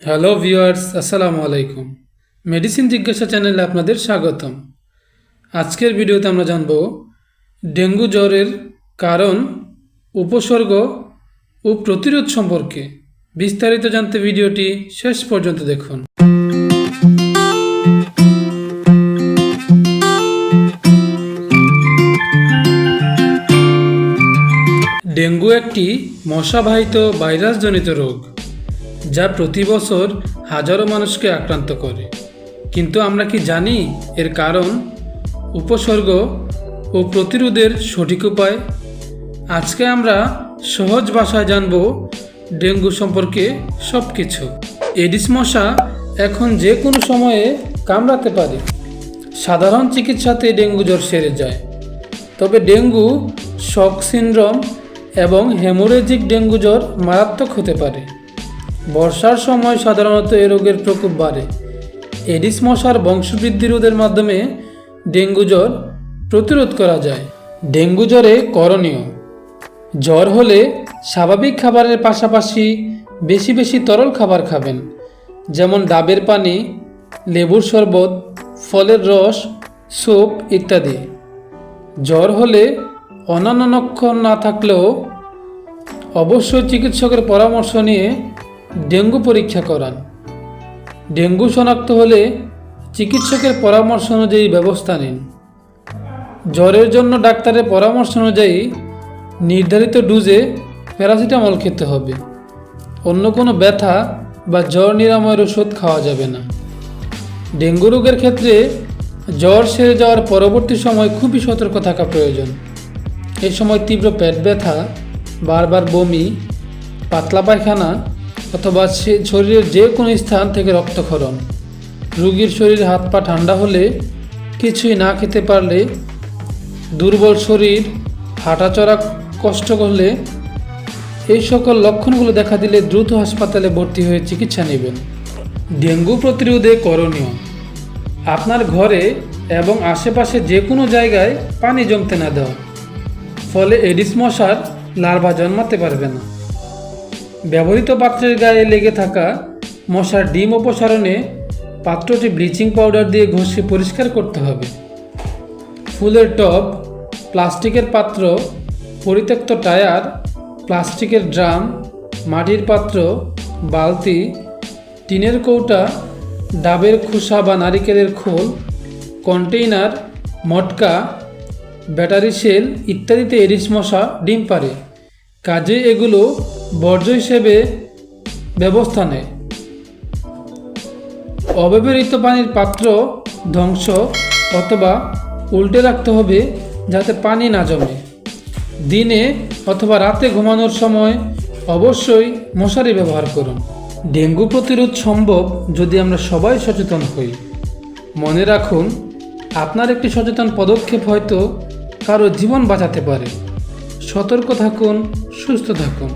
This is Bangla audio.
হ্যালো ভিউয়ার্স, আসসালামু আলাইকুম। মেডিসিন জিজ্ঞাসা চ্যানেলে আপনাদের স্বাগতম। আজকের ভিডিওতে আমরা জানব ডেঙ্গু জ্বরের কারণ, উপসর্গ ও প্রতিরোধ সম্পর্কে। বিস্তারিত জানতে ভিডিওটি শেষ পর্যন্ত দেখুন। ডেঙ্গু একটি মশাবাহিত ভাইরাসজনিত রোগ, যা প্রতি বছর হাজারো মানুষকে আক্রান্ত করে। কিন্তু আমরা কি জানি এর কারণ, উপসর্গ ও প্রতিরোধের সঠিক উপায়? আজকে আমরা সহজ ভাষায় জানব ডেঙ্গু সম্পর্কে সব কিছু। এডিস মশা এখন যে কোনো সময়ে কামড়াতে পারে। সাধারণ চিকিৎসাতে ডেঙ্গু জ্বর সেরে যায়, তবে ডেঙ্গু শক সিনড্রোম এবং হেমোরেজিক ডেঙ্গু জ্বর মারাত্মক হতে পারে। বর্ষার সময় সাধারণত এ রোগের প্রকোপ বাড়ে। এডিস মশার বংশবৃদ্ধি রোধের মাধ্যমে ডেঙ্গু জ্বর প্রতিরোধ করা যায়। ডেঙ্গু জ্বরে করণীয়: জ্বর হলে স্বাভাবিক খাবারের পাশাপাশি বেশি বেশি তরল খাবার খাবেন, যেমন ডাবের পানি, লেবুর শরবত, ফলের রস, স্যুপ ইত্যাদি। জ্বর হলে অন্যান্য লক্ষণ না থাকলেও অবশ্যই চিকিৎসকের পরামর্শ নিয়ে ডেঙ্গু পরীক্ষা করান। ডেঙ্গু শনাক্ত হলে চিকিৎসকের পরামর্শ অনুযায়ী ব্যবস্থা নিন। জ্বরের জন্য ডাক্তারের পরামর্শ অনুযায়ী নির্ধারিত ডোজে প্যারাসিটামল খেতে হবে। অন্য কোনো ব্যথা বা জ্বর নিরাময়ের ওষুধ খাওয়া যাবে না। ডেঙ্গু রোগের ক্ষেত্রে জ্বর সেরে যাওয়ার পরবর্তী সময় খুবই সতর্ক থাকা প্রয়োজন। এই সময় তীব্র পেট ব্যথা, বারবার বমি, পাতলা পায়খানা অথবা শরীরের যে কোনো স্থান থেকে রক্তক্ষরণ, রোগীর শরীর হাত পা ঠান্ডা হলে, কিছুই না খেতে পারলে, দুর্বল শরীর, হাঁটাচলা কষ্ট করলে, এই সকল লক্ষণগুলো দেখা দিলে দ্রুত হাসপাতালে ভর্তি হয়ে চিকিৎসা নেবেন। ডেঙ্গু প্রতিরোধে করণীয়: আপনার ঘরে এবং আশেপাশে যে কোনো জায়গায় পানি জমতে না দেওয়া, ফলে এডিস মশার লার্ভা জন্মাতে পারবে না। ব্যবহৃত পাত্রের গায়ে লেগে থাকা মশার ডিম অপসারণে পাত্রটি ব্লিচিং পাউডার দিয়ে ঘষে পরিষ্কার করতে হবে। ফুলের টব, প্লাস্টিকের পাত্র, পরিত্যক্ত টায়ার, প্লাস্টিকের ড্রাম, মাটির পাত্র, বালতি, টিনের কৌটা, ডাবের খোসা বা নারিকেলের খোল, কন্টেইনার, মটকা, ব্যাটারি সেল ইত্যাদিতে এডিস মশা ডিম পাড়ে। কাজে এগুলো বর্জ্য হিসেবে ব্যবস্থা নেয়। অব্যবহৃত পানির পাত্র ধ্বংস অথবা উল্টে রাখতে হবে যাতে পানি না জমে। দিনে অথবা রাতে ঘুমানোর সময় অবশ্যই মশারি ব্যবহার করুন। ডেঙ্গু প্রতিরোধ সম্ভব যদি আমরা সবাই সচেতন হই। মনে রাখুন, আপনার একটি সচেতন পদক্ষেপ হয়তো কারো জীবন বাঁচাতে পারে। সতর্ক থাকুন, সুস্থ থাকুন।